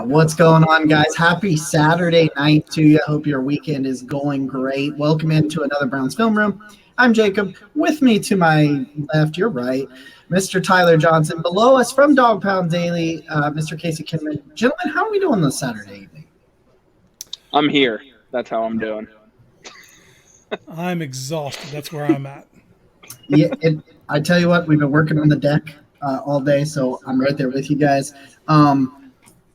What's going on, guys? Happy Saturday night to you. I hope your weekend is going great. Welcome into another Browns Film Room. I'm Jacob. With me to my left, your right, Mr. Tyler Johnson. Below us from Dog Pound Daily, Mr. Casey Kinnamon. Gentlemen, how are we doing this Saturday evening? I'm here. That's how I'm doing. I'm exhausted. That's where I'm at. Yeah, I tell you what, we've been working on the deck all day, so I'm right there with you guys.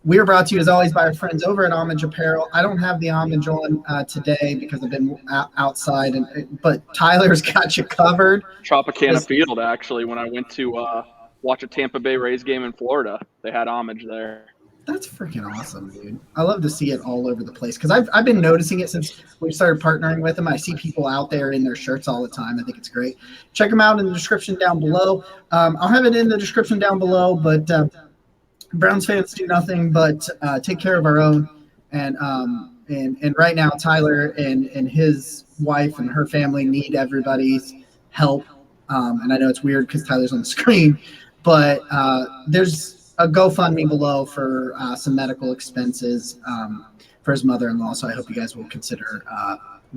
We are brought to you, as always, by our friends over at Homage Apparel. I don't have the homage on today because I've been outside, but Tyler's got you covered. Tropicana Field, actually, when I went to watch a Tampa Bay Rays game in Florida, they had homage there. That's freaking awesome, dude. I love to see it all over the place because I've been noticing it since we started partnering with them. I see people out there in their shirts all the time. I think it's great. Check them out in the description down below. I'll have it in the description down below, but Browns fans do nothing but take care of our own. And right now, Tyler and his wife and her family need everybody's help. And I know it's weird because Tyler's on the screen, but there's a GoFundMe below for some medical expenses for his mother-in-law. So I hope you guys will consider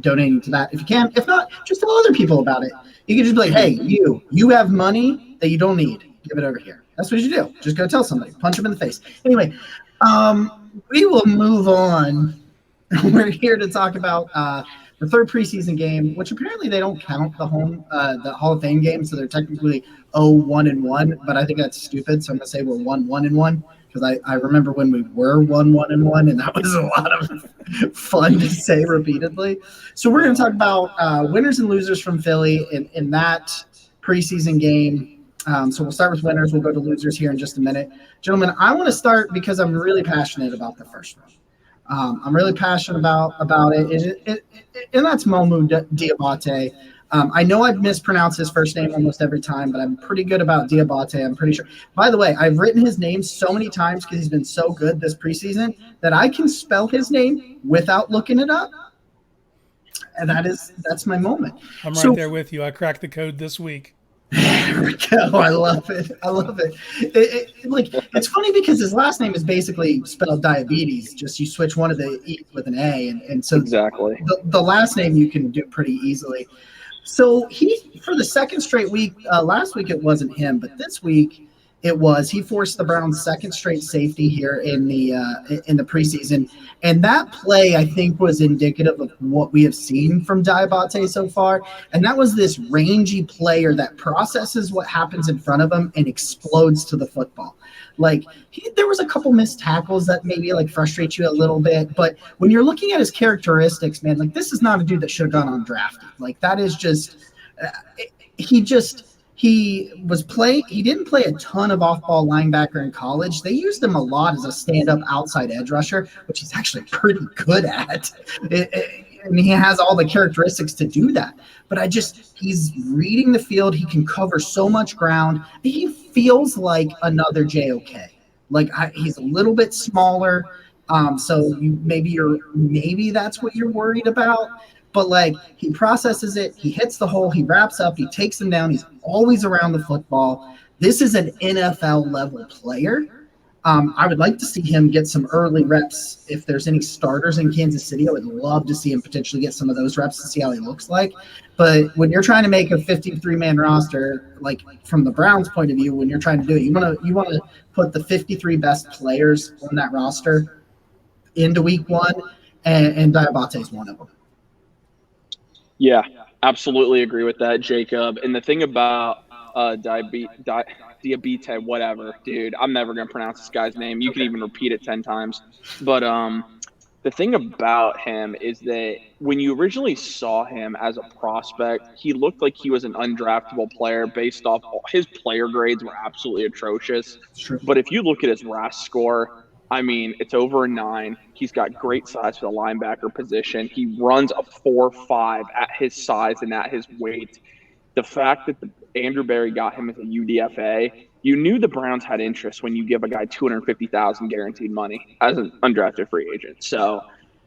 donating to that if you can. If not, just tell other people about it. You can just be like, hey, you have money that you don't need. Give it over here. That's what you do. Just go tell somebody. Punch them in the face. Anyway, we will move on. We're here to talk about the third preseason game, which apparently they don't count the Hall of Fame game, so they're technically 0-1-1. But I think that's stupid, so I'm gonna say we're 1-1-1 because I remember when we were 1-1-1, and that was a lot of fun to say repeatedly. So we're gonna talk about winners and losers from Philly in that preseason game. So we'll start with winners. We'll go to losers here in just a minute. Gentlemen, I want to start because I'm really passionate about the first one. I'm really passionate about it. And that's Momu Diabate. I know I've mispronounced his first name almost every time, but I'm pretty good about Diabate. I'm pretty sure. By the way, I've written his name so many times because he's been so good this preseason that I can spell his name without looking it up. And that's my moment. I'm right there with you. I cracked the code this week. There we go. I love it. It's funny because his last name is basically spelled diabetes. Just you switch one of the E's with an A, and so exactly the last name you can do pretty easily. So he, for the second straight week, last week it wasn't him, but this week it was. He forced the Browns' second straight safety here in the preseason, and that play I think was indicative of what we have seen from Diabate so far. And that was this rangy player that processes what happens in front of him and explodes to the football. Like there was a couple missed tackles that maybe like frustrate you a little bit, but when you're looking at his characteristics, man, like this is not a dude that should have gone undrafted. Like that is just He didn't play a ton of off-ball linebacker in college. They used him a lot as a stand-up outside edge rusher, which he's actually pretty good at. And he has all the characteristics to do that. But he's reading the field. He can cover so much ground. He feels like another JOK. He's a little bit smaller. So maybe that's what you're worried about. But he processes it, he hits the hole, he wraps up, he takes them down, he's always around the football. This is an NFL level player. I would like to see him get some early reps. If there's any starters in Kansas City, I would love to see him potentially get some of those reps to see how he looks like. But when you're trying to make a 53-man roster, like from the Browns' point of view, when you're trying to do it, you want to put the 53 best players on that roster into week one, and Diabate is one of them. Yeah, absolutely agree with that, Jacob. And the thing about Diabate, whatever, dude, I'm never going to pronounce this guy's name. You can even repeat it 10 times. But the thing about him is that when you originally saw him as a prospect, he looked like he was an undraftable player based off his player grades were absolutely atrocious. Sure. But if you look at his RAS score, I mean, it's over a 9. He's got great size for the linebacker position. He runs a 4.5 at his size and at his weight. The fact that Andrew Berry got him as a UDFA, you knew the Browns had interest when you give a guy $250,000 guaranteed money as an undrafted free agent. So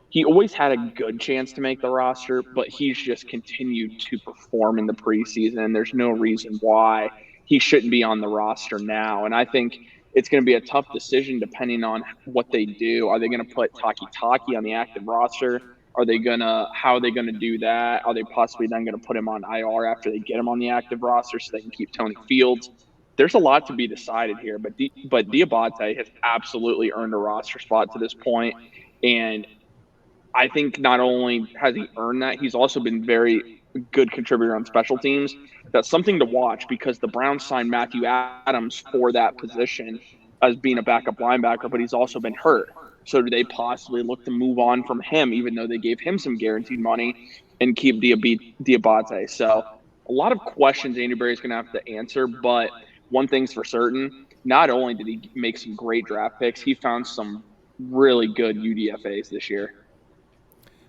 he always had a good chance to make the roster, but he's just continued to perform in the preseason. There's no reason why he shouldn't be on the roster now. And I think it's going to be a tough decision depending on what they do. Are they going to put Taki on the active roster? How are they going to do that? Are they possibly then going to put him on IR after they get him on the active roster so they can keep Tony Fields? There's a lot to be decided here, but Diabate has absolutely earned a roster spot to this point, and I think not only has he earned that, he's also been very good contributor on special teams. That's something to watch because the Browns signed Matthew Adams for that position as being a backup linebacker, but he's also been hurt. So do they possibly look to move on from him, even though they gave him some guaranteed money, and keep Diabate? So a lot of questions Andy Berry's going to have to answer, but one thing's for certain, not only did he make some great draft picks, he found some really good UDFAs this year.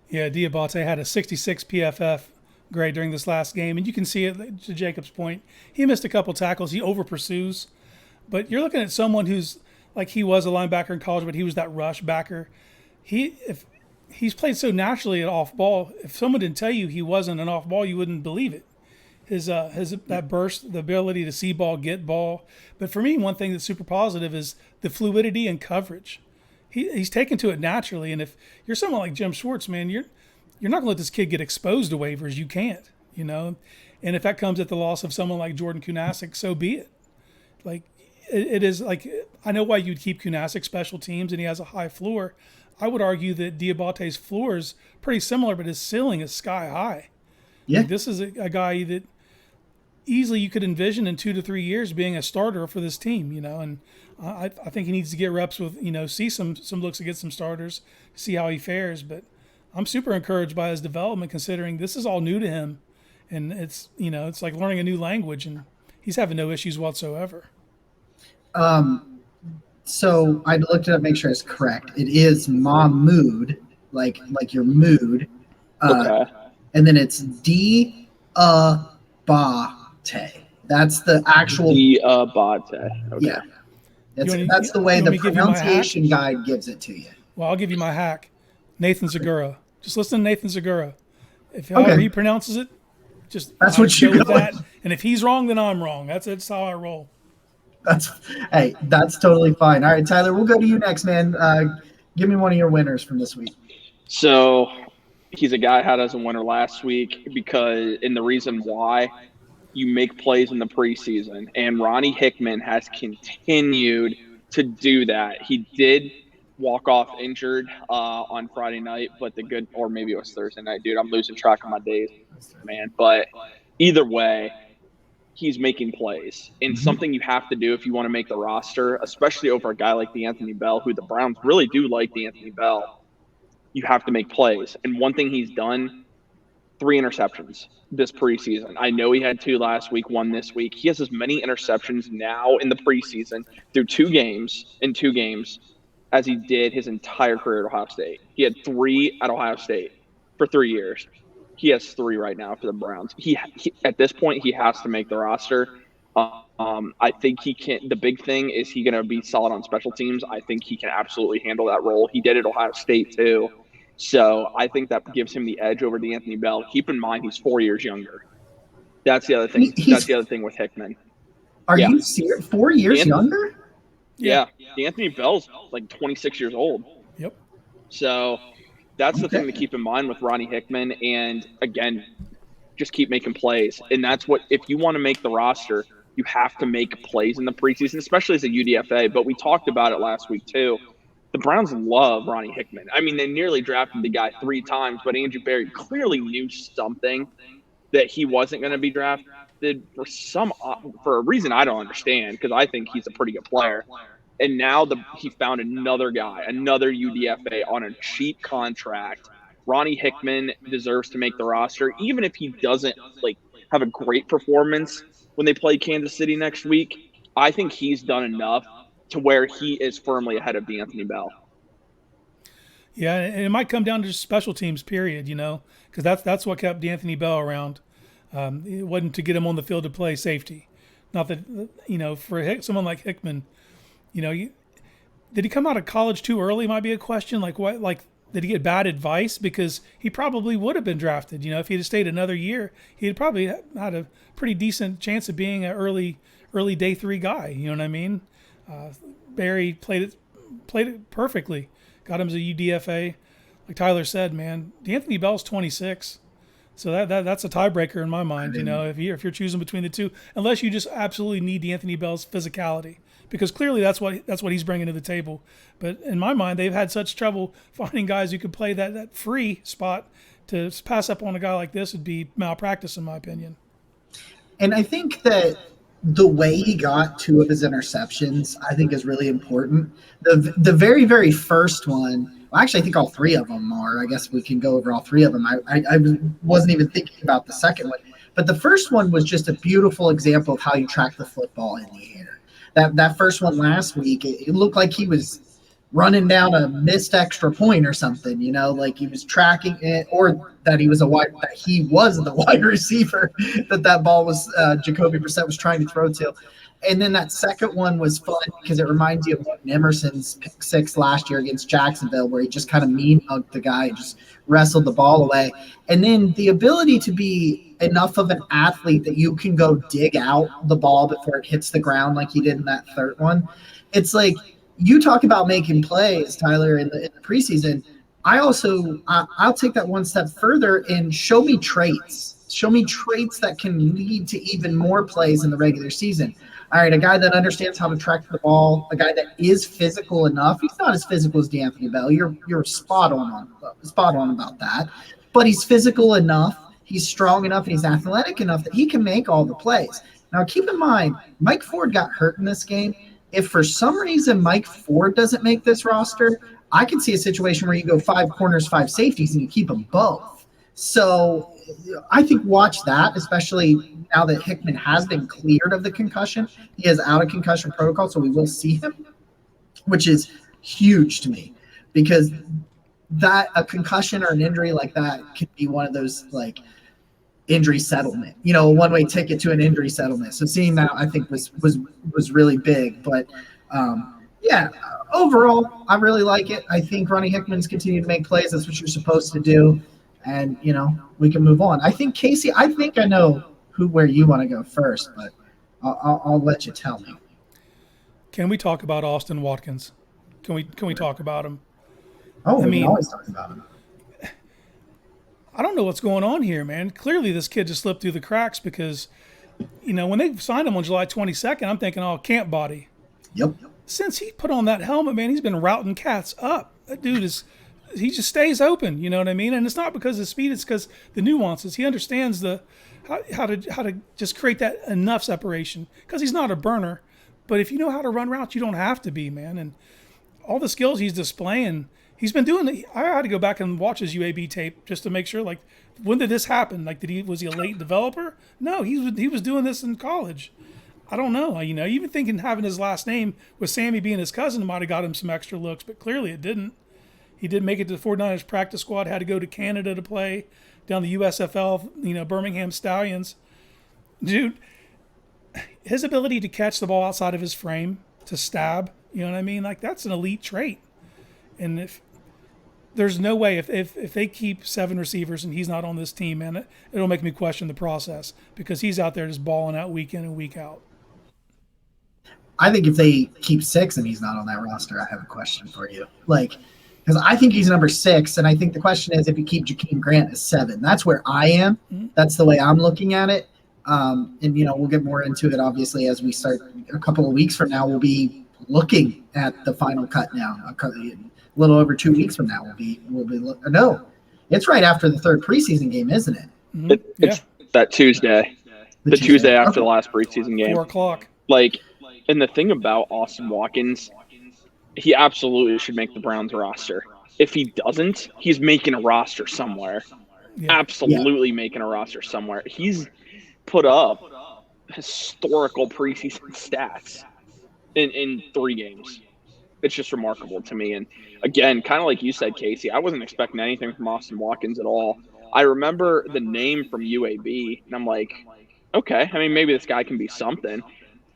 Yeah, Diabate had a 66 PFF grade during this last game, and you can see it to Jacob's point. He missed a couple tackles. He over pursues, but you're looking at someone who's like he was a linebacker in college, but he was that rush backer. If he's played so naturally at off ball, if someone didn't tell you he wasn't an off ball, you wouldn't believe it. His that burst, the ability to see ball, get ball. But for me, one thing that's super positive is the fluidity and coverage. He's taken to it naturally, and if you're someone like Jim Schwartz, man, you're not going to let this kid get exposed to waivers. You can't, And if that comes at the loss of someone like Jordan Kunasek, so be it. Like it is like I know why you'd keep Kunasek special teams, and he has a high floor. I would argue that Diabate's floor is pretty similar, but his ceiling is sky high. Yeah, Like, this is a guy that easily you could envision in 2 to 3 years being a starter for this team, and I think he needs to get reps with, see some looks against some starters, see how he fares. But I'm super encouraged by his development, considering this is all new to him, and it's it's like learning a new language, and he's having no issues whatsoever. So I looked it up, make sure it's correct. It is Mahmood, like your mood, Okay. and then it's Diabate. That's the actual. Diabate. Okay. Yeah. That's the way you the want me to give you my pronunciation guide gives it to you. Well, I'll give you my hack. Nathan Zagura. Just listen to Nathan Zagura. If however he pronounces it, that's what you go go with that. with. And if he's wrong, then I'm wrong. That's how I roll. That's totally fine. All right, Tyler, we'll go to you next, man. Give me one of your winners from this week. So he's a guy I had as a winner last week and the reason why, you make plays in the preseason, and Ronnie Hickman has continued to do that. He did walk off injured on Friday night, but or maybe it was Thursday night, dude. I'm losing track of my days, man. But either way, he's making plays. And something you have to do if you want to make the roster, especially over a guy like D'Anthony Bell, who the Browns really do like D'Anthony Bell, you have to make plays. And one thing he's done, 3 interceptions this preseason. I know he had 2 last week, 1 this week. He has as many interceptions now in the preseason through 2 games as he did his entire career at Ohio State. He had 3 at Ohio State for 3 years. He has 3 right now for the Browns. He at this point, he has to make the roster. I think he can. The big thing is he going to be solid on special teams. I think he can absolutely handle that role. He did at Ohio State too. So I think that gives him the edge over D'Anthony Bell. Keep in mind he's 4 years younger. That's the other thing. That's the other thing with Hickman. Are you serious? 4 years younger? Yeah. D'Anthony Bell's like 26 years old. Yep. So that's the thing to keep in mind with Ronnie Hickman. And again, just keep making plays. And that's what, if you want to make the roster, you have to make plays in the preseason, especially as a UDFA. But we talked about it last week too. The Browns love Ronnie Hickman. I mean, they nearly drafted the guy 3 times, but Andrew Berry clearly knew something that he wasn't going to be drafted for a reason I don't understand, because I think he's a pretty good player. And now he found another guy, another UDFA on a cheap contract. Ronnie Hickman deserves to make the roster, even if he doesn't have a great performance when they play Kansas City next week. I think he's done enough to where he is firmly ahead of D'Anthony Bell. Yeah, and it might come down to just special teams, period, because that's what kept D'Anthony Bell around. It wasn't to get him on the field to play safety. Not that, for someone like Hickman, did he come out of college too early might be a question. Did he get bad advice? Because he probably would have been drafted. If he'd have stayed another year, he'd probably had a pretty decent chance of being an early day 3 guy. You know what I mean? Barry played it perfectly. Got him as a UDFA. Like Tyler said, man, D'Anthony Bell's 26. So that's a tiebreaker in my mind. You know, if you're choosing between the two, unless you just absolutely need D'Anthony Bell's physicality, because clearly that's what he's bringing to the table. But in my mind, they've had such trouble finding guys who could play that free spot. To pass up on a guy like this would be malpractice, in my opinion. And I think that the way he got 2 of his interceptions, I think, is really important. The very, very first one, well, actually, I think all 3 of them are. I guess we can go over all 3 of them. I wasn't even thinking about the second one. But the first one was just a beautiful example of how you track the football in the air. That first one last week, it looked like he was running down a missed extra point or something, you know, like he was tracking it, or that he was the wide receiver that ball was Jacoby Brissett was trying to throw to. And then that second one was fun because it reminds you of Emerson's pick 6 last year against Jacksonville, where he just kind of mean hugged the guy and just wrestled the ball away. And then the ability to be enough of an athlete that you can go dig out the ball before it hits the ground like he did in that third one. It's like, you talk about making plays, Tyler, in the preseason. I'll take that one step further and show me traits. Show me traits that can lead to even more plays in the regular season. All right, a guy that understands how to track the ball, a guy that is physical enough. He's not as physical as D'Anthony Bell. You're spot on about that. But he's physical enough, he's strong enough, and he's athletic enough that he can make all the plays. Now, keep in mind, Mike Ford got hurt in this game. If for some reason Mike Ford doesn't make this roster, I can see a situation where you go 5 corners, 5 safeties, and you keep them both. So I think watch that, especially now that Hickman has been cleared of the concussion. He is out of concussion protocol, so we will see him, which is huge to me, because that a concussion or an injury like that could be one of those like injury settlement, you know, a one-way ticket to an injury settlement. So seeing that, I think was really big. But yeah, overall, I really like it. I think Ronnie Hickman's continued to make plays. That's what you're supposed to do. And, you know, we can move on. I think, Casey, I think I know where you want to go first, but I'll let you tell me. Can we talk about Austin Watkins? Can we talk about him? Oh, we can always talk about him. I don't know what's going on here, man. Clearly this kid just slipped through the cracks because, you know, when they signed him on July 22nd, I'm thinking, oh, camp body. Yep. Since he put on that helmet, man, he's been routing cats up. That dude he just stays open, you know what I mean? And it's not because of the speed, it's because the nuances. He understands how to just create that enough separation, because he's not a burner. But if you know how to run routes, you don't have to be, man. And all the skills he's displaying, he's been doing it. I had to go back and watch his UAB tape just to make sure, like, when did this happen? Like, was he a late developer? No, he was doing this in college. I don't know. You know, even thinking having his last name with Sammy being his cousin might have got him some extra looks, but clearly it didn't. He did make it to the 49ers practice squad, had to go to Canada to play down the USFL, you know, Birmingham Stallions. Dude, his ability to catch the ball outside of his frame, to stab, you know what I mean? Like, that's an elite trait. And if there's no way, if they keep 7 receivers and he's not on this team, man, it'll make me question the process, because he's out there just balling out week in and week out. I think if they keep 6 and he's not on that roster, I have a question for you. Like, because I think he's number 6, and I think the question is if you keep Jakeem Grant as 7. That's where I am. Mm-hmm. That's the way I'm looking at it. And, you know, we'll get more into it, obviously, as we start a couple of weeks from now. We'll be looking at the final cut now. A little over 2 weeks from now, no, it's right after the 3rd preseason game, isn't it? Mm-hmm. It's that Tuesday. The Tuesday after the last preseason game. 4:00. Like, and the thing about Austin Watkins, he absolutely should make the Browns roster. If he doesn't, he's making a roster somewhere. Yeah. Absolutely making a roster somewhere. He's put up historical preseason stats in 3 games. It's just remarkable to me. And again, kind of like you said, Casey, I wasn't expecting anything from Austin Watkins at all. I remember the name from UAB, and I'm like, okay, I mean, maybe this guy can be something.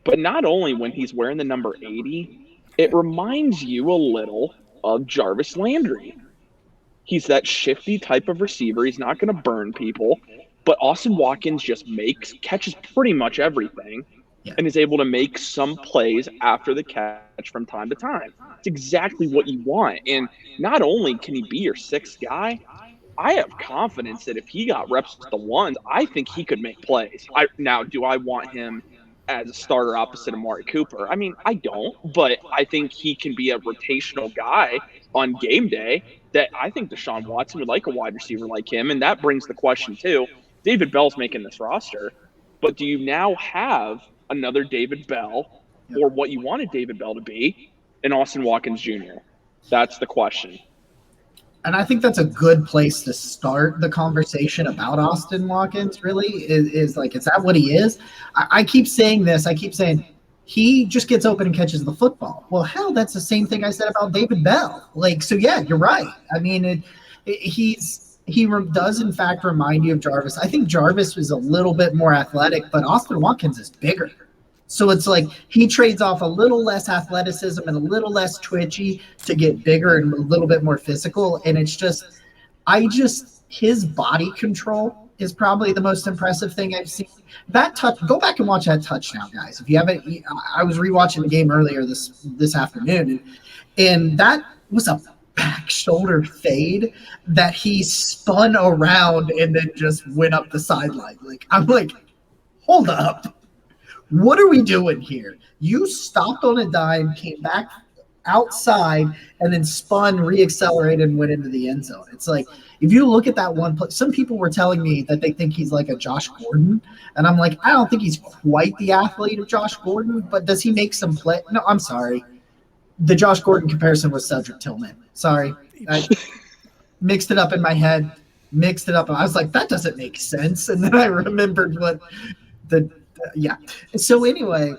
But not only when he's wearing the number 80, it reminds you a little of Jarvis Landry. He's that shifty type of receiver. He's not going to burn people. But Austin Watkins just catches pretty much everything. Yeah. and is able to make some plays after the catch from time to time. It's exactly what you want. And not only can he be your sixth guy, I have confidence that if he got reps with the ones, I think he could make plays. Now, do I want him as a starter opposite Amari Cooper? I mean, I don't, but I think he can be a rotational guy on game day that I think Deshaun Watson would like a wide receiver like him. And that brings the question, too. David Bell's making this roster, but do you now have another David Bell or what you wanted David Bell to be in Austin Watkins Jr.? That's the question. And I think that's a good place to start the conversation about Austin Watkins, really, is like, is that what he is? I keep saying this. I keep saying he just gets open and catches the football. Well, hell, that's the same thing I said about David Bell. Like, so yeah, you're right. I mean, he does, in fact, remind you of Jarvis. I think Jarvis was a little bit more athletic, but Austin Watkins is bigger. So it's like he trades off a little less athleticism and a little less twitchy to get bigger and a little bit more physical. And it's just, his body control is probably the most impressive thing I've seen. That go back and watch that touchdown, guys. If you haven't, I was rewatching the game earlier this afternoon, and that was a back shoulder fade that he spun around and then just went up the sideline. Like, I'm like, hold up. What are we doing here? You stopped on a dime, came back outside, and then spun, reaccelerated, and went into the end zone. It's like, if you look at that one play, some people were telling me that they think he's like a Josh Gordon. And I'm like, I don't think he's quite the athlete of Josh Gordon, but does he make some play? No, I'm sorry. The Josh Gordon comparison was Cedric Tillman. Sorry. I mixed it up in my head, I was like, that doesn't make sense. And then I remembered what yeah. So anyway,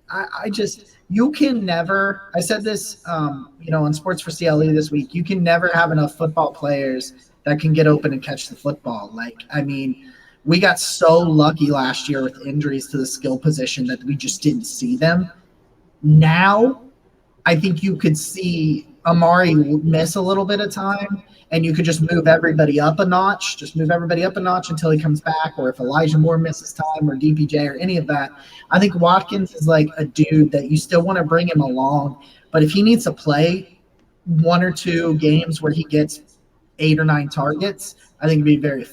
I just, you can never, I said this, on Sports for CLE this week, you can never have enough football players that can get open and catch the football. Like, I mean, we got so lucky last year with injuries to the skill position that we just didn't see them. Now, I think you could see Amari miss a little bit of time, and you could just move everybody up a notch, until he comes back, or if Elijah Moore misses time or DPJ or any of that. I think Watkins is like a dude that you still want to bring him along, but if he needs to play 1 or 2 games where he gets 8 or 9 targets, I think it'd be very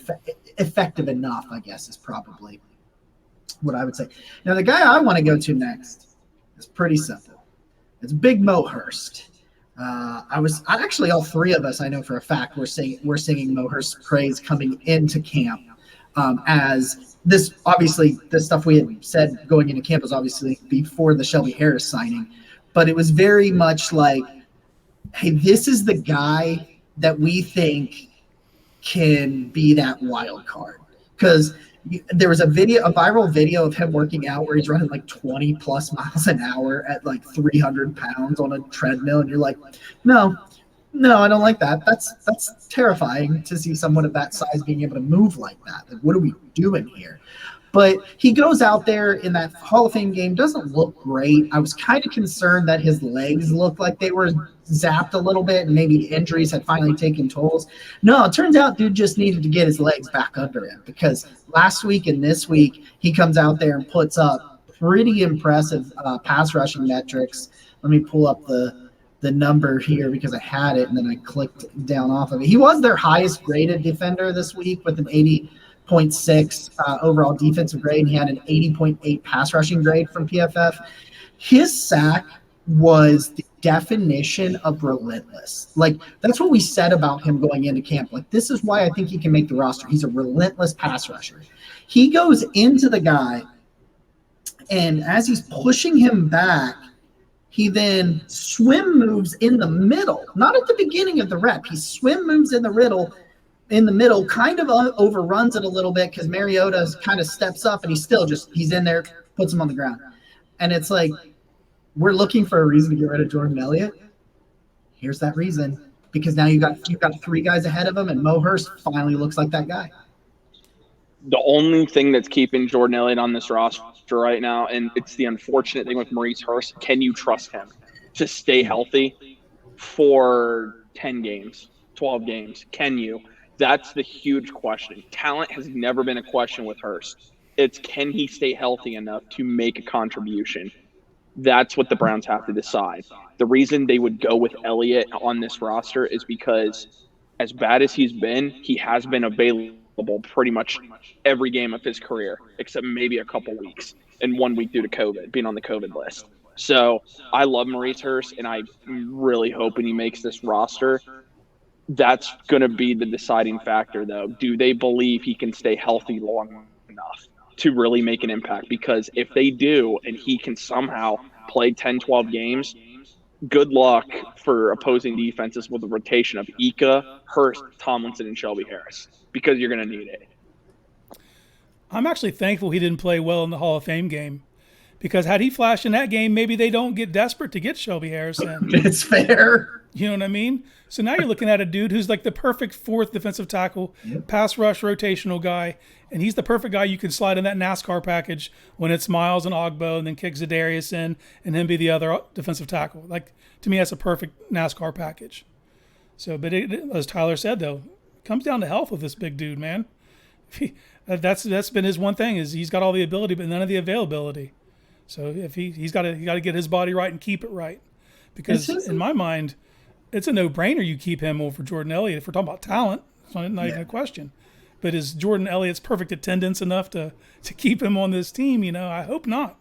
effective enough, I guess, is probably what I would say. Now, the guy I want to go to next is pretty simple. It's Big Mo Hurst. Actually, all 3 of us, I know for a fact, we're singing Mo Hurst's praise coming into camp. As this, obviously, the stuff we had said going into camp was obviously before the Shelby Harris signing, but it was very much like, hey, this is the guy that we think can be that wild card. Because there was a viral video of him working out where he's running like 20 plus miles an hour at like 300 pounds on a treadmill. And you're like, no, I don't like that. That's terrifying to see someone of that size being able to move like that. Like, what are we doing here? But he goes out there in that Hall of Fame game, doesn't look great. I was kind of concerned that his legs looked like they were zapped a little bit and maybe injuries had finally taken tolls. No, it turns out dude just needed to get his legs back under him, because last week and this week he comes out there and puts up pretty impressive pass rushing metrics. Let me pull up the number here because I had it and then I clicked down off of it. He was their highest graded defender this week with an 80.6 overall defensive grade, and he had an 80.8 pass rushing grade from PFF. His sack was the definition of relentless. Like, that's what we said about him going into camp. Like, this is why I think he can make the roster. He's a relentless pass rusher. He goes into the guy, and as he's pushing him back, he then swim moves in the middle, not at the beginning of the rep. He swim moves in the middle, kind of overruns it a little bit because Mariota kind of steps up, and he's in there, puts him on the ground. And it's like, we're looking for a reason to get rid of Jordan Elliott. Here's that reason, because now you've got 3 guys ahead of him, and Mo Hurst finally looks like that guy. The only thing that's keeping Jordan Elliott on this roster right now, and it's the unfortunate thing with Maurice Hurst, can you trust him to stay healthy for 10 games, 12 games? Can you? That's the huge question. Talent has never been a question with Hurst. It's can he stay healthy enough to make a contribution? That's what the Browns have to decide. The reason they would go with Elliott on this roster is because as bad as he's been, he has been available pretty much every game of his career, except maybe a couple weeks and 1 week due to COVID, being on the COVID list. So I love Maurice Hurst, and I'm really hoping he makes this roster. That's going to be the deciding factor, though. Do they believe he can stay healthy long enough to really make an impact? Because if they do, and he can somehow play 10, 12 games, good luck for opposing defenses with a rotation of Ika, Hurst, Tomlinson, and Shelby Harris, because you're going to need it. I'm actually thankful he didn't play well in the Hall of Fame game, because had he flashed in that game, maybe they don't get desperate to get Shelby Harris in. It's fair. You know what I mean? So now you're looking at a dude who's like the perfect fourth defensive tackle, pass rush, rotational guy, and he's the perfect guy you can slide in that NASCAR package when it's Miles and Ogbo, and then kick Zadarius in, and him be the other defensive tackle. Like, to me, that's a perfect NASCAR package. So, but as Tyler said, though, it comes down to health with this big dude, man. That's been his one thing, is he's got all the ability but none of the availability. So if he's got to get his body right and keep it right, because in my mind, it's a no-brainer you keep him over Jordan Elliott. If we're talking about talent, it's not even a question. But is Jordan Elliott's perfect attendance enough to keep him on this team? You know, I hope not.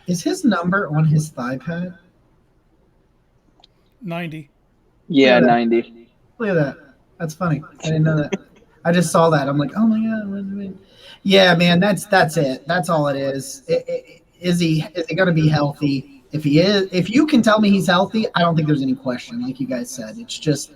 Is his number on his thigh pad? 90. Yeah, 90. Look at that. That's funny. I didn't know that. I just saw that. I'm like, oh my God. Yeah, man, that's it. That's all it is. Is he going to be healthy? If he is, if you can tell me he's healthy, I don't think there's any question. Like you guys said, it's just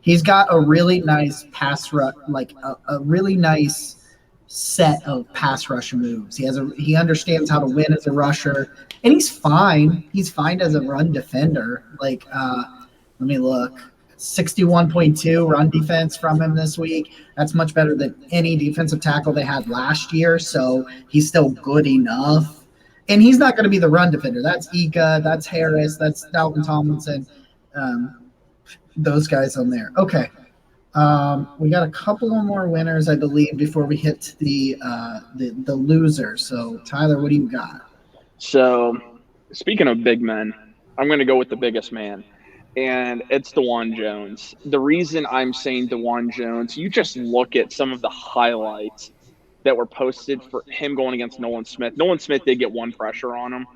he's got a really nice pass rush, like a really nice set of pass rush moves. He understands how to win as a rusher, and he's fine. He's fine as a run defender. Like, let me look. 61.2 run defense from him this week. That's much better than any defensive tackle they had last year. So he's still good enough. And he's not going to be the run defender. That's Ika, that's Harris, that's Dalvin Tomlinson, those guys on there. Okay. We got a couple of more winners, I believe, before we hit the loser. So, Tyler, what do you got? So, speaking of big men, I'm going to go with the biggest man, and it's Dawand Jones. The reason I'm saying Dawand Jones, you just look at some of the highlights that were posted for him going against Nolan Smith. Nolan Smith did get one pressure on him,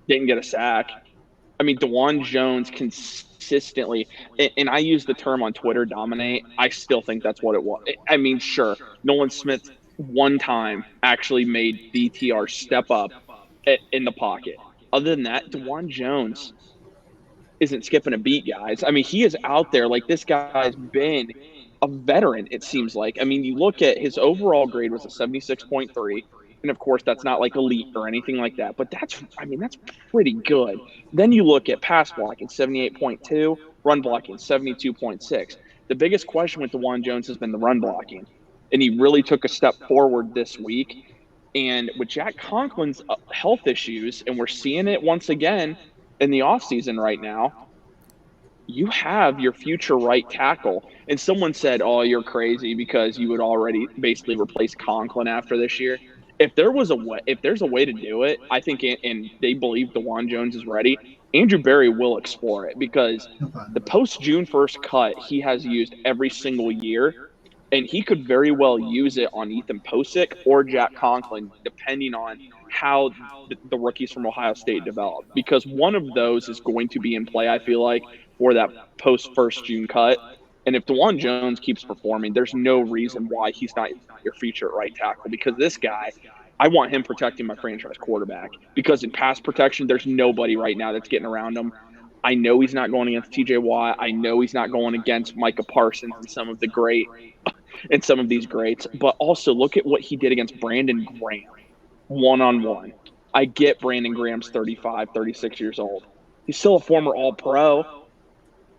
didn't get a sack. I mean, Dawand Jones consistently, and I use the term on Twitter, dominate. I still think that's what it was. I mean, sure, Nolan Smith one time actually made DTR step up in the pocket. Other than that, Dawand Jones isn't skipping a beat, guys. I mean, he is out there. Like, this guy's been a veteran, it seems like. I mean, you look at his overall grade was a 76.3, and of course that's not like elite or anything like that, but that's pretty good. Then you look at pass blocking, 78.2, run blocking, 72.6. The biggest question with Dawand Jones has been the run blocking, and he really took a step forward this week. And with Jack Conklin's health issues, and we're seeing it once again in the offseason right now, you have your future right tackle. And someone said, oh, you're crazy because you would already basically replace Conklin after this year. If there's a way to do it, I think, and they believe Dawand Jones is ready, Andrew Berry will explore it, because the post-June 1st cut he has used every single year, and he could very well use it on Ethan Posick or Jack Conklin, depending on how the rookies from Ohio State develop, because one of those is going to be in play, I feel like, for that post-1st June cut. And if Dawand Jones keeps performing, there's no reason why he's not your future at right tackle, because this guy, I want him protecting my franchise quarterback, because in pass protection, there's nobody right now that's getting around him. I know he's not going against TJ Watt. I know he's not going against Micah Parsons and some of these greats, but also look at what he did against Brandon Graham one-on-one. I get Brandon Graham's 35, 36 years old. He's still a former All-Pro,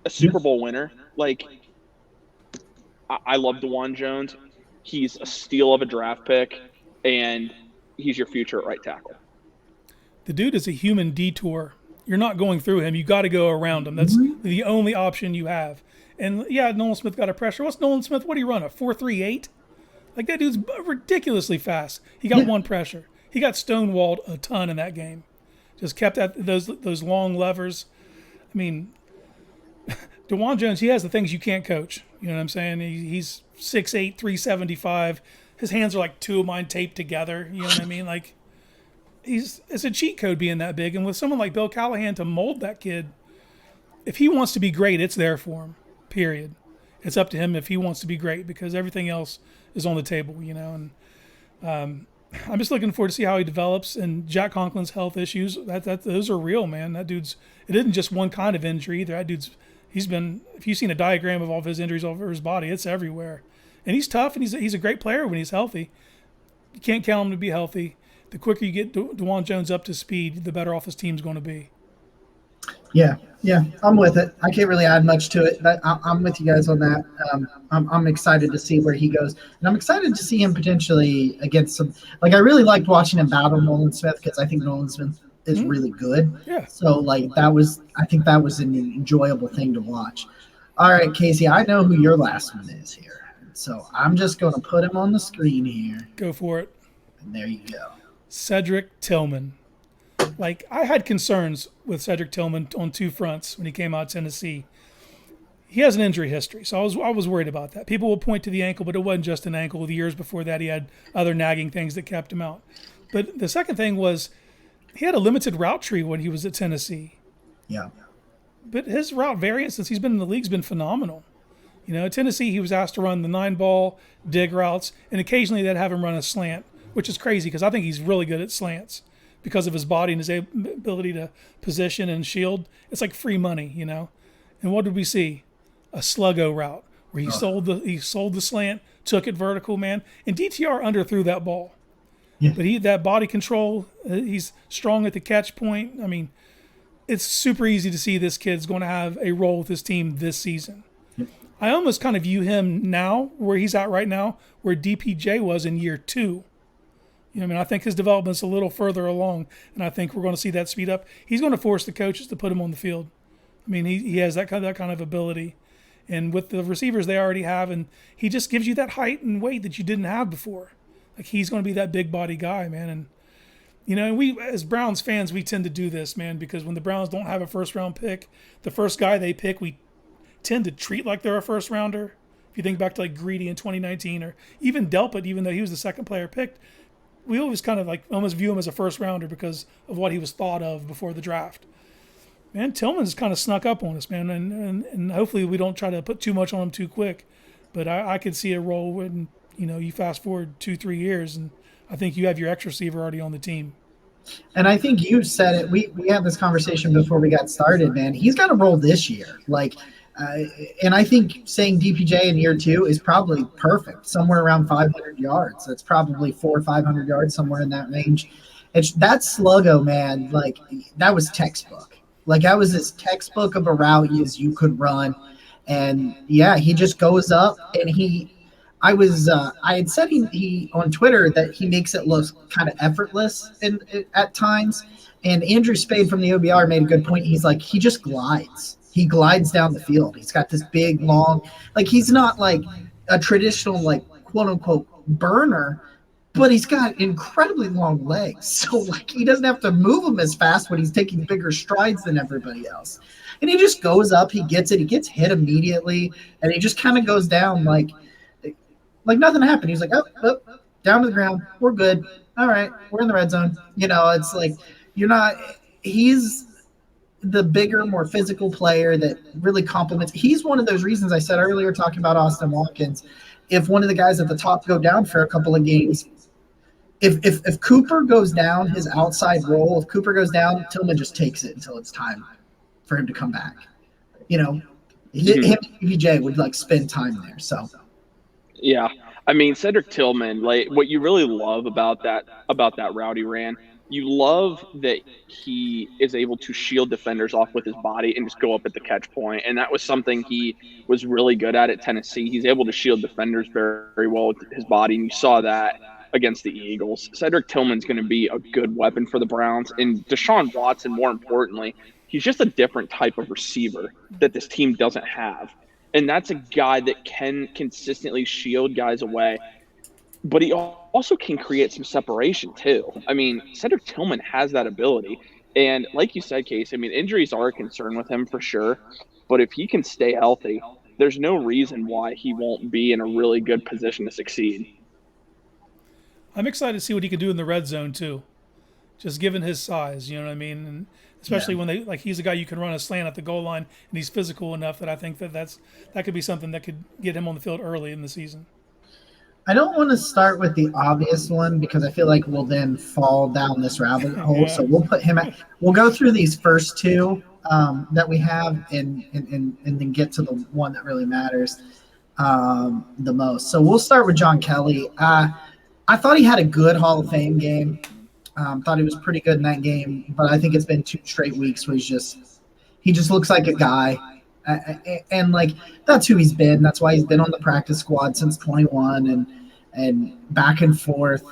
a Super Bowl winner. Like, I love Dawand Jones. He's a steal of a draft pick, and he's your future at right tackle. The dude is a human detour. You're not going through him. You got to go around him. That's the only option you have. And, yeah, Nolan Smith got a pressure. What's Nolan Smith? What do you run, a 4.38? Like, that dude's ridiculously fast. He got one pressure. He got stonewalled a ton in that game. Just kept at those long levers. I mean, DeJuan Jones, he has the things you can't coach. You know what I'm saying? He's 6'8", 375. His hands are like two of mine taped together. You know what I mean? Like, it's a cheat code being that big. And with someone like Bill Callahan to mold that kid, if he wants to be great, it's there for him, period. It's up to him if he wants to be great, because everything else is on the table, you know. And I'm just looking forward to see how he develops. And Jack Conklin's health issues, those are real, man. That dude's, it isn't just one kind of injury either. That dude's, he's been, if you've seen a diagram of all of his injuries over his body, it's everywhere. And he's tough, and he's a great player when he's healthy. You can't count him to be healthy. The quicker you get DeJuan Jones up to speed, the better off his team's going to be. Yeah, I'm with it. I can't really add much to it, but I'm with you guys on that. I'm excited to see where he goes, and I'm excited to see him potentially against some. Like, I really liked watching him battle Nolan Smith, because I think Nolan Smith is really good. Yeah. So like I think that was an enjoyable thing to watch. All right, Casey, I know who your last one is here, so I'm just going to put him on the screen here. Go for it. And there you go. Cedric Tillman. Like, I had concerns with Cedric Tillman on two fronts when he came out of Tennessee. He has an injury history, so I was worried about that. People will point to the ankle, but it wasn't just an ankle. The years before that, he had other nagging things that kept him out. But the second thing was, he had a limited route tree when he was at Tennessee. Yeah. But his route variance since he's been in the league has been phenomenal. You know, at Tennessee, he was asked to run the 9-ball, dig routes, and occasionally they'd have him run a slant, which is crazy because I think he's really good at slants because of his body and his ability to position and shield. It's like free money, you know. And what did we see? A sluggo route where he sold the slant, took it vertical, man. And DTR underthrew that ball. Yeah. But that body control, he's strong at the catch point. I mean, it's super easy to see this kid's going to have a role with his team this season. Yep. I almost kind of view him now, where he's at right now, where DPJ was in year 2. You know what I mean? I think his development's a little further along, and I think we're going to see that speed up. He's going to force the coaches to put him on the field. I mean, he has that kind of ability. And with the receivers they already have, and he just gives you that height and weight that you didn't have before. Like, he's going to be that big body guy, man. And, you know, we as Browns fans, we tend to do this, man, because when the Browns don't have a first-round pick, the first guy they pick, we tend to treat like they're a first-rounder. If you think back to, like, Greedy in 2019, or even Delpit, even though he was the second player picked, we always kind of, like, almost view him as a first-rounder because of what he was thought of before the draft. Man, Tillman's kind of snuck up on us, man, and hopefully we don't try to put too much on him too quick. But I could see a role when, you know, you fast forward 2-3 years, and I think you have your X receiver already on the team. And I think you said it. We had this conversation before we got started, man. He's got a role this year. Like, and I think saying DPJ in year 2 is probably perfect, somewhere around 500 yards. That's probably 400 or 500 yards, somewhere in that range. That sluggo, man, like, that was textbook. Like, that was as textbook of a route as you could run. And, yeah, he just goes up, and I had said he on Twitter that he makes it look kind of effortless at times. And Andrew Spade from the OBR made a good point. He's like, he just glides. He glides down the field. He's got this big, long, like, he's not like a traditional, like, quote unquote burner, but he's got incredibly long legs. So, like, he doesn't have to move them as fast when he's taking bigger strides than everybody else. And he just goes up, he gets it, he gets hit immediately, and he just kind of goes down like nothing happened. He's like, oh, down to the ground. We're good. All right, we're in the red zone. You know, it's like he's the bigger, more physical player that really complements. He's one of those reasons I said earlier, talking about Austin Watkins. If one of the guys at the top go down for a couple of games, if Cooper goes down, his outside role, if Cooper goes down, Tillman just takes it until it's time for him to come back. You know, him and PJ would, like, spend time there. So, yeah. I mean, Cedric Tillman, like, what you really love about that route he ran, you love that he is able to shield defenders off with his body and just go up at the catch point. And that was something he was really good at Tennessee. He's able to shield defenders very, very well with his body, and you saw that against the Eagles. Cedric Tillman's going to be a good weapon for the Browns. And Deshaun Watson, more importantly, he's just a different type of receiver that this team doesn't have. And that's a guy that can consistently shield guys away. but he also can create some separation too. I mean, Cedric Tillman has that ability. And like you said, Case, I mean, injuries are a concern with him for sure. But if he can stay healthy, there's no reason why he won't be in a really good position to succeed. I'm excited to see what he can do in the red zone too. Just given his size, you know what I mean, and especially when they he's a guy you can run a slant at the goal line, and he's physical enough that I think that could be something that could get him on the field early in the season. I don't want to start with the obvious one because I feel like we'll then fall down this rabbit hole. Yeah. So we'll put him at, we'll go through these first two that we have and then get to the one that really matters the most. So we'll start with John Kelly. I thought he had a good Hall of Fame game. Thought he was pretty good in that game, but I think it's been 2 straight weeks where he just looks like a guy. And like that's who he's been. That's why he's been on the practice squad since 21 and back and forth.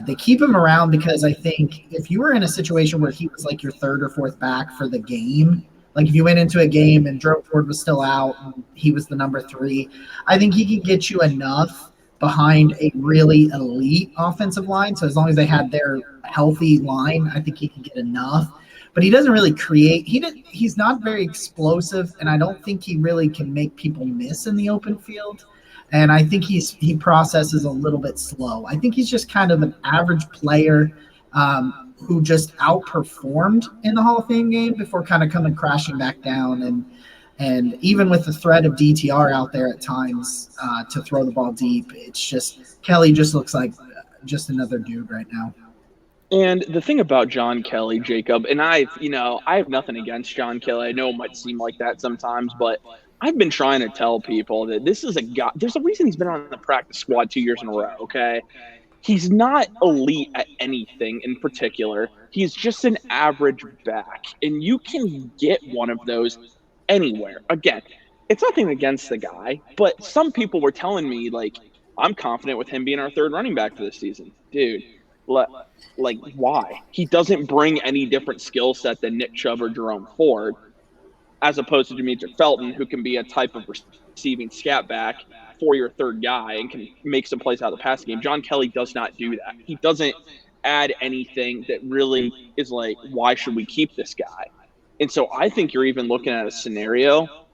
They keep him around because I think if you were in a situation where he was like your third or fourth back for the game, like if you went into a game and Jerome Ford was still out and he was the number 3, I think he could get you enough behind a really elite offensive line. So as long as they had their healthy line, I think he could get enough. But he doesn't really create. He's not very explosive, and I don't think he really can make people miss in the open field. And I think he processes a little bit slow. I think he's just kind of an average player who just outperformed in the Hall of Fame game before kind of coming crashing back down. And even with the threat of DTR out there at times to throw the ball deep, it's just Kelly just looks like just another dude right now. And the thing about John Kelly, Jacob, and I have nothing against John Kelly. I know it might seem like that sometimes, but I've been trying to tell people that this is a guy. There's a reason he's been on the practice squad 2 years in a row, okay? He's not elite at anything in particular. He's just an average back, and you can get one of those anywhere. Again, it's nothing against the guy, but some people were telling me, like, I'm confident with him being our third running back for this season. Dude, like, why? He doesn't bring any different skill set than Nick Chubb or Jerome Ford, as opposed to Demetric Felton, who can be a type of receiving scat back for your third guy and can make some plays out of the pass game. John Kelly does not do that. He doesn't add anything that really is like, why should we keep this guy? And so I think you're even looking at a scenario.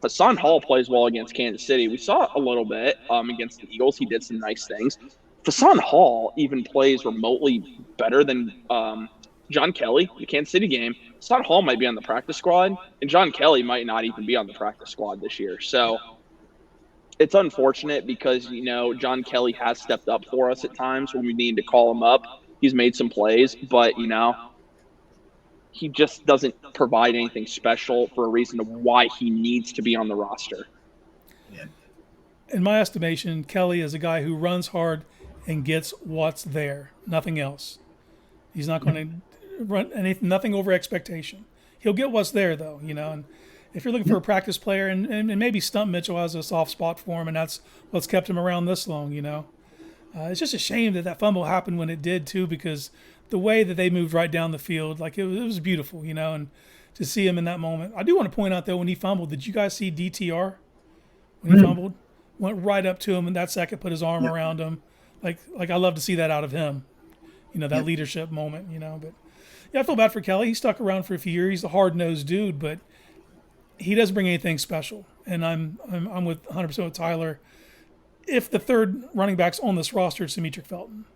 Hassan Hall plays well against Kansas City. We saw a little bit against the Eagles. He did some nice things. Hassan Hall even plays remotely better than John Kelly in the Kansas City game. Hassan Hall might be on the practice squad, and John Kelly might not even be on the practice squad this year. So it's unfortunate because, John Kelly has stepped up for us at times when we need to call him up. He's made some plays, but, he just doesn't provide anything special for a reason of why he needs to be on the roster. Yeah. In my estimation, Kelly is a guy who runs hard and gets what's there, nothing else. He's not going to run nothing over expectation. He'll get what's there, though, and if you're looking for a practice player, and maybe Stump Mitchell has a soft spot for him, and that's what's kept him around this long, It's just a shame that fumble happened when it did, too, because the way that they moved right down the field, like it was beautiful, and to see him in that moment. I do want to point out, though, when he fumbled, did you guys see DTR when he fumbled? Went right up to him in that second, put his arm around him. Like I love to see that out of him, that leadership moment, But yeah, I feel bad for Kelly. He stuck around for a few years. He's a hard-nosed dude, but he doesn't bring anything special. And I'm with 100% with Tyler. If the third running back's on this roster, it's Demetric Felton.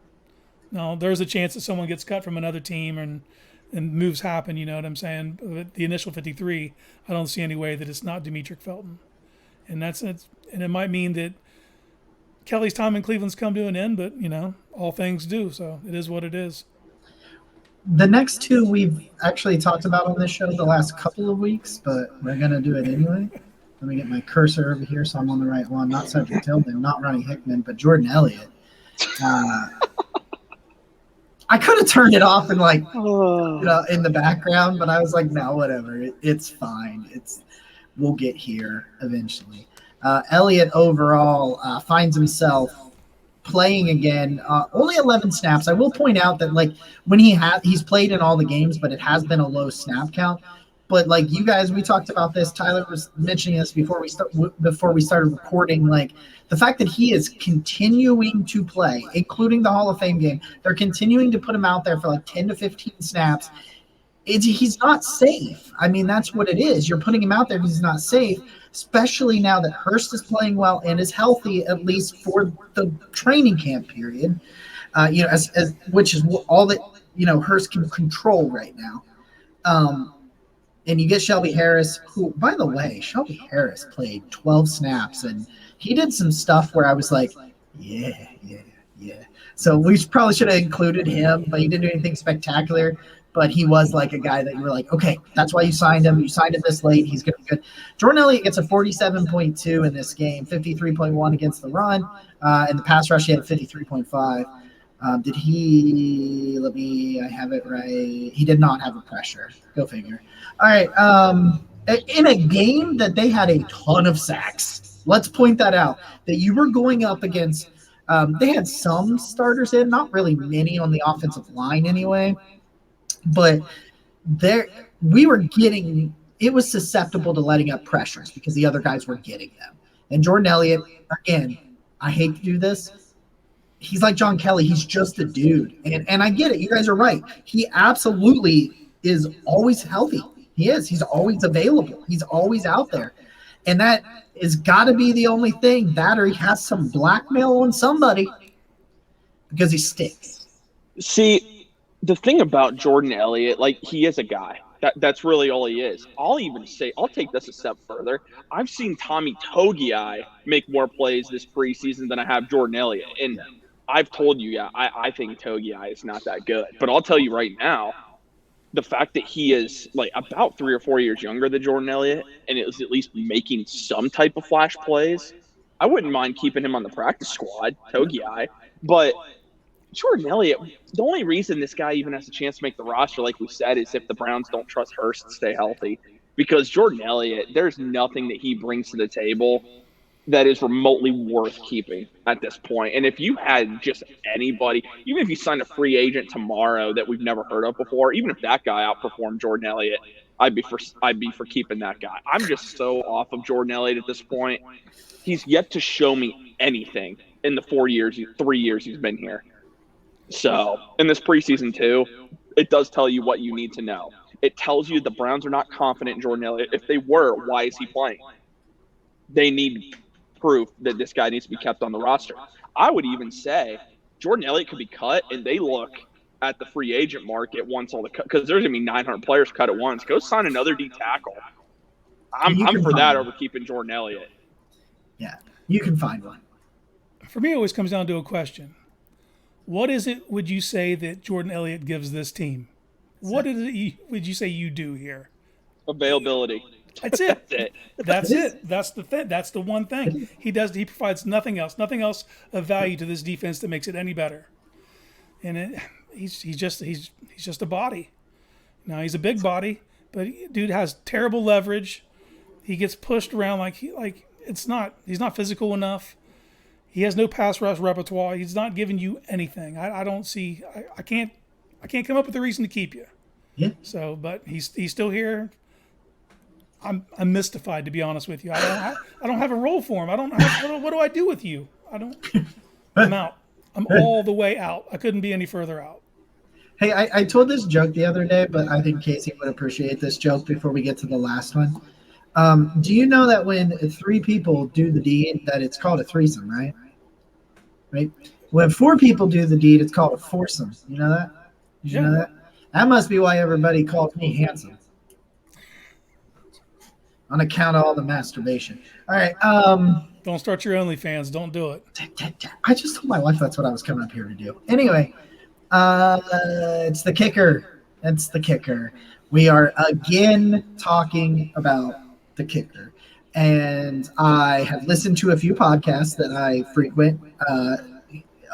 Now, there's a chance that someone gets cut from another team and moves happen, you know what I'm saying? But the initial 53, I don't see any way that it's not Demetric Felton. And it might mean that Kelly's time in Cleveland's come to an end, but, all things do. So it is what it is. The next two we've actually talked about on this show the last couple of weeks, but we're going to do it anyway. Let me get my cursor over here so I'm on the right one. Not Cedric Tillman, not Ronnie Hickman, but Jordan Elliott. I could have turned it off and in the background, but I was like, no, whatever. It's fine. We'll get here eventually. Elliott overall finds himself playing again. Only 11 snaps. I will point out that when he's played in all the games, but it has been a low snap count. But like you guys, we talked about this. Tyler was mentioning this before we started recording. Like the fact that he is continuing to play, including the Hall of Fame game, they're continuing to put him out there for like 10 to 15 snaps. He's not safe. I mean, that's what it is. You're putting him out there because he's not safe, especially now that Hurst is playing well and is healthy, at least for the training camp period. As which is all that Hurst can control right now. And you get Shelby Harris, who, by the way, Shelby Harris played 12 snaps, and he did some stuff where I was like, yeah. So we probably should have included him, but he didn't do anything spectacular. But he was like a guy that you were like, okay, that's why you signed him. You signed him this late. He's going to be good. Jordan Elliott gets a 47.2 in this game, 53.1 against the run. And the pass rush, he had 53.5. I have it right. He did not have a pressure. Go figure. All right. In a game that they had a ton of sacks, let's point that out, that you were going up against, they had some starters in, not really many on the offensive line anyway, but it was susceptible to letting up pressures because the other guys were getting them. And Jordan Elliott, again, I hate to do this. He's like John Kelly. He's just a dude. And I get it. You guys are right. He absolutely is always healthy. He is. He's always available. He's always out there. And that is got to be the only thing. That or he has some blackmail on somebody because he stinks. See, the thing about Jordan Elliott, like, he is a guy. That's really all he is. I'll take this a step further. I've seen Tommy Togiai make more plays this preseason than I have Jordan Elliott. And I've told you, I think Togiai is not that good. But I'll tell you right now, the fact that he is like about 3 or 4 years younger than Jordan Elliott and is at least making some type of flash plays, I wouldn't mind keeping him on the practice squad, Togiai. But Jordan Elliott, the only reason this guy even has a chance to make the roster, like we said, is if the Browns don't trust Hurst to stay healthy. Because Jordan Elliott, there's nothing that he brings to the table that is remotely worth keeping at this point. And if you had just anybody, even if you signed a free agent tomorrow that we've never heard of before, even if that guy outperformed Jordan Elliott, I'd be for keeping that guy. I'm just so off of Jordan Elliott at this point. He's yet to show me anything in the 3 years he's been here. So in this preseason too, it does tell you what you need to know. It tells you the Browns are not confident in Jordan Elliott. If they were, why is he playing? They need proof that this guy needs to be kept on the roster. I would even say Jordan Elliott could be cut, and they look at the free agent market once all the cut, because there's going to be 900 players cut at once. Go sign another D tackle. I'm for that over keeping Jordan Elliott. Yeah, you can find one. For me, it always comes down to a question. What is it, would you say, that Jordan Elliott gives this team? What would you say you do here? Availability. That's it. That's it. That's the thing. That's the one thing he does. He provides nothing else of value to this defense that makes it any better. And he's just a body. Now he's a big body, but dude has terrible leverage. He gets pushed around he's not physical enough. He has no pass rush repertoire. He's not giving you anything. I don't see. I can't come up with a reason to keep you. Yeah. So, but he's still here. I'm mystified, to be honest with you. I don't have a role for him. What do I do with you? I'm out. I'm all the way out. I couldn't be any further out. Hey, I told this joke the other day, but I think Casey would appreciate this joke before we get to the last one. Do you know that when 3 people do the deed, that it's called a threesome, right? Right? When 4 people do the deed, it's called a foursome. You know that? Did you know that? That must be why everybody called me handsome. On account of all the masturbation. All right. Don't start your OnlyFans. Don't do it. I just told my wife that's what I was coming up here to do. Anyway, it's the kicker. It's the kicker. We are again talking about the kicker. And I have listened to a few podcasts that I frequent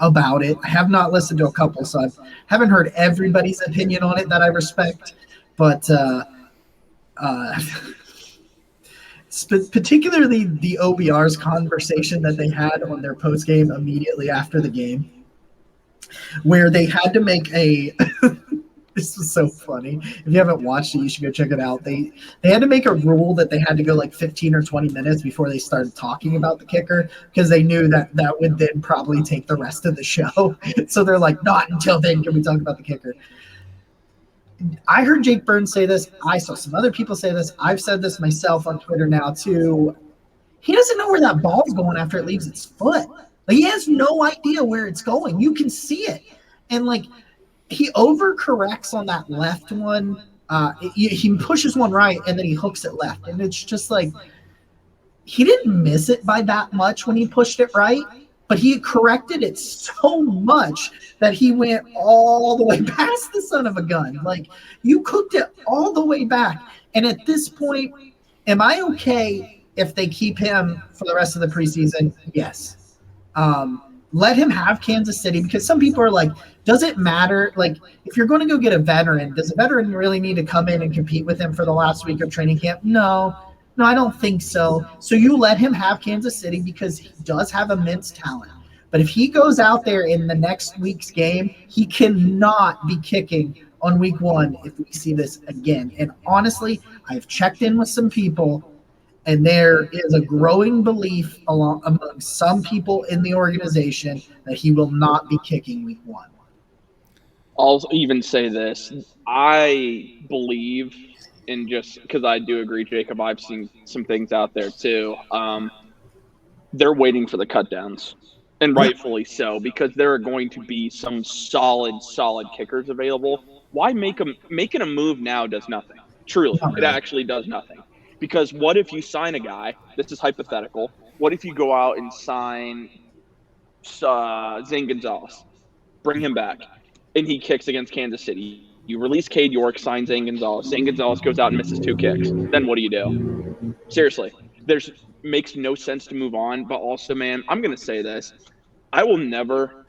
about it. I have not listened to a couple, so I haven't heard everybody's opinion on it that I respect. But particularly the OBR's conversation that they had on their post game immediately after the game, where they had to make This was so funny. If you haven't watched it, you should go check it out. They had to make a rule that they had to go like 15 or 20 minutes before they started talking about the kicker because they knew that that would then probably take the rest of the show. So they're like, not until then can we talk about the kicker. I heard Jake Burns say this. I saw some other people say this. I've said this myself on Twitter now too. He doesn't know where that ball's going after it leaves its foot. Like, he has no idea where it's going. You can see it. And like, he overcorrects on that left one. He pushes one right and then he hooks it left. And it's just like, he didn't miss it by that much when he pushed it right, but he corrected it so much that he went all the way past the son of a gun. Like, you cooked it all the way back. And at this point, am I okay if they keep him for the rest of the preseason? Yes. Let him have Kansas City, because some people are like, does it matter? Like, if you're going to go get a veteran, does a veteran really need to come in and compete with him for the last week of training camp? No, I don't think so. So you let him have Kansas City because he does have immense talent. But if he goes out there in the next week's game, he cannot be kicking on week 1 if we see this again. And honestly, I've checked in with some people, and there is a growing belief among some people in the organization that he will not be kicking week 1. I'll even say this. I believe, and just because I do agree, Jacob, I've seen some things out there too. They're waiting for the cut downs, and rightfully so, because there are going to be some solid kickers available. Why making a move now does nothing. Truly, it actually does nothing. Because what if you sign a guy, this is hypothetical, what if you go out and sign Zane Gonzalez, bring him back, and he kicks against Kansas City? You release Cade York, sign Zane Gonzalez. Zane Gonzalez goes out and misses 2 kicks. Then what do you do? Seriously, makes no sense to move on. But also, man, I'm going to say this. I will never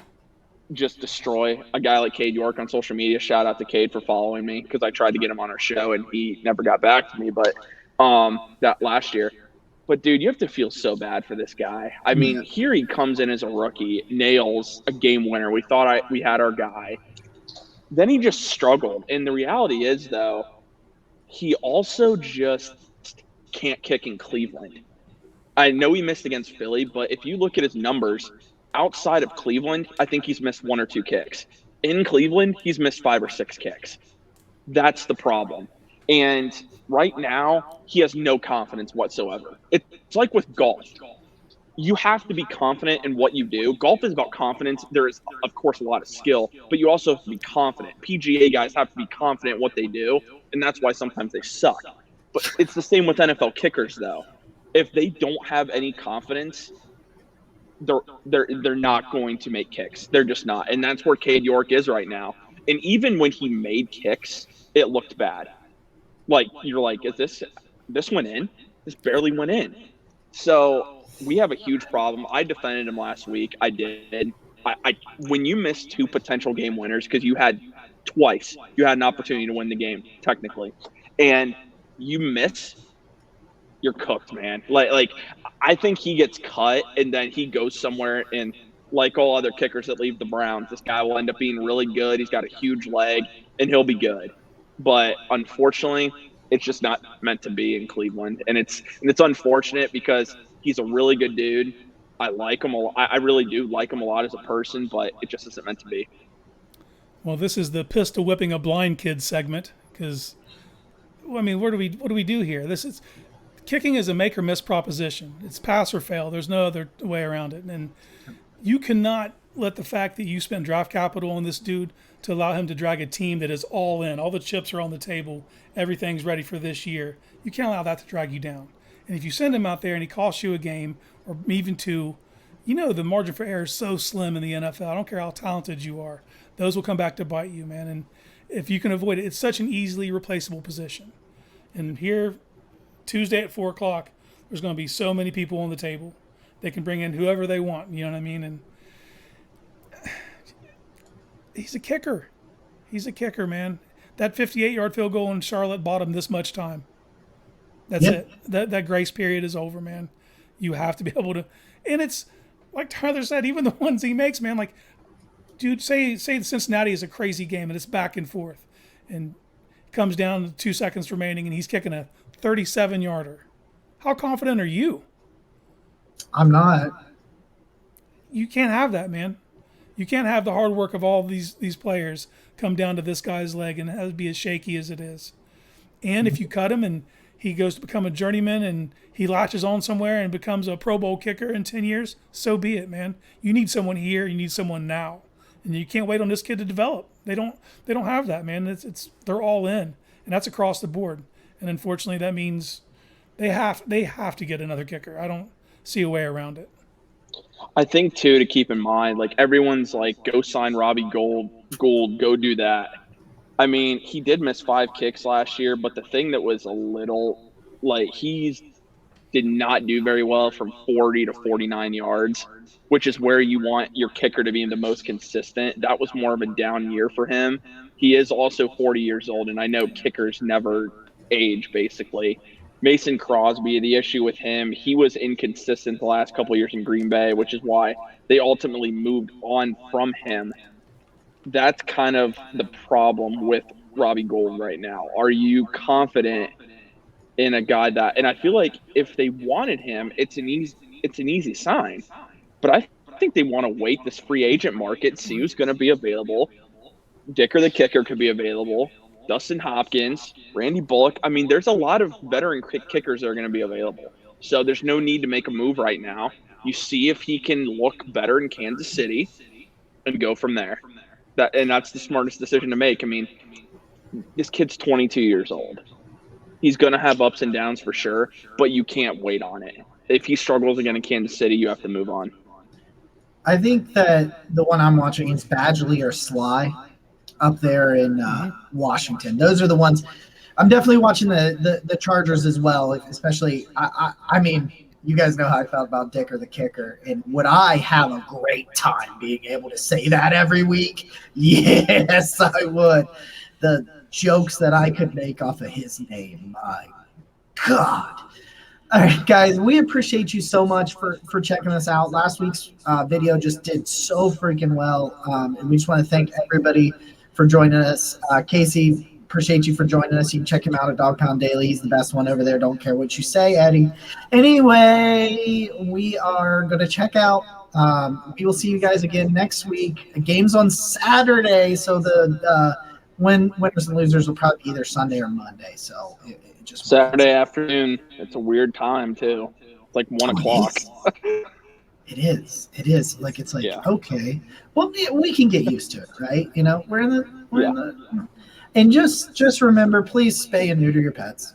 just destroy a guy like Cade York on social media. Shout out to Cade for following me, because I tried to get him on our show and he never got back to me. But that last year. But, dude, you have to feel so bad for this guy. I mean, here he comes in as a rookie, nails a game winner. We thought we had our guy. Then he just struggled. And the reality is, though, he also just can't kick in Cleveland. I know he missed against Philly, but if you look at his numbers, outside of Cleveland, I think he's missed 1 or 2 kicks. In Cleveland, he's missed 5 or 6 kicks. That's the problem. And right now, he has no confidence whatsoever. It's like with golf. You have to be confident in what you do. Golf is about confidence. There is, of course, a lot of skill, but you also have to be confident. PGA guys have to be confident in what they do, and that's why sometimes they suck. But it's the same with NFL kickers, though. If they don't have any confidence, they're not going to make kicks. They're just not. And that's where Cade York is right now. And even when he made kicks, it looked bad. Like, you're like, is this went in? This barely went in. So we have a huge problem. I defended him last week. I did. When you miss 2 potential game winners, because you had an opportunity to win the game, technically, and you miss, you're cooked, man. Like I think he gets cut, and then he goes somewhere, and like all other kickers that leave the Browns, this guy will end up being really good. He's got a huge leg, and he'll be good. But unfortunately, it's just not meant to be in Cleveland. And it's unfortunate because he's a really good dude. I like him a lot. I really do like him a lot as a person, but it just isn't meant to be. Well, this is the pistol whipping a blind kid segment, because, I mean, what do we do here? Kicking is a make or miss proposition. It's pass or fail. There's no other way around it. And you cannot let the fact that you spend draft capital on this dude to allow him to drag a team that is all in. All the chips are on the table. Everything's ready for this year. You can't allow that to drag you down. And if you send him out there and he costs you a game or even 2, the margin for error is so slim in the NFL. I don't care how talented you are. Those will come back to bite you, man. And if you can avoid it, it's such an easily replaceable position. And here, Tuesday at 4 o'clock, there's going to be so many people on the table. They can bring in whoever they want, you know what I mean? And he's a kicker. He's a kicker, man. That 58-yard field goal in Charlotte bought him this much time. That's it. That grace period is over, man. You have to be able to. And it's, like Tyler said, even the ones he makes, man, like, dude, say Cincinnati is a crazy game and it's back and forth. and comes down to 2 seconds remaining and he's kicking a 37-yarder. How confident are you? I'm not. You can't have that, man. You can't have the hard work of all these players come down to this guy's leg and have it be as shaky as it is. And if you cut him and he goes to become a journeyman and he latches on somewhere and becomes a Pro Bowl kicker in 10 years, so be it, man. You need someone here. You need someone now. And you can't wait on this kid to develop. They don't have that, man. They're all in, and that's across the board. And unfortunately, that means they have to get another kicker. I don't see a way around it. I think too, to keep in mind, like everyone's like, go sign Robbie Gould, go do that. I mean, he did miss 5 kicks last year, but the thing that was a little like did not do very well from 40 to 49 yards, which is where you want your kicker to be the most consistent. That was more of a down year for him. He is also 40 years old, and I know kickers never age, basically. Mason Crosby, the issue with him, he was inconsistent the last couple of years in Green Bay, which is why they ultimately moved on from him. That's kind of the problem with Robbie Gould right now. Are you confident in a guy that – and I feel like if they wanted him, it's an easy sign. But I think they want to wait this free agent market, see who's going to be available. Dicker the kicker could be available. Dustin Hopkins, Randy Bullock. I mean, there's a lot of veteran kickers that are going to be available. So there's no need to make a move right now. You see if he can look better in Kansas City and go from there. That's the smartest decision to make. I mean, this kid's 22 years old. He's going to have ups and downs for sure, but you can't wait on it. If he struggles again in Kansas City, you have to move on. I think that the one I'm watching is Badgley or Sly up there in Washington. Those are the ones. I'm definitely watching the Chargers as well, especially I mean, you guys know how I felt about Dicker the kicker, and would I have a great time being able to say that every week? Yes, I would. The jokes that I could make off of his name, my God. All right, guys, we appreciate you so much for checking us out. Last week's video just did so freaking well, and we just want to thank everybody for joining us. Casey, appreciate you for joining us. You can check him out at Dogpound Daily. He's the best one over there. Don't care what you say, Eddie. Anyway, we are going to check out. We will see you guys again next week. The game's on Saturday, so the winners and losers will probably be either Sunday or Monday. So it just Saturday afternoon. It's a weird time too. It's like 1 o'clock. It is. Like it's like, yeah. Okay. Well, we can get used to it, right? You know, we're in the and just remember, please spay and neuter your pets.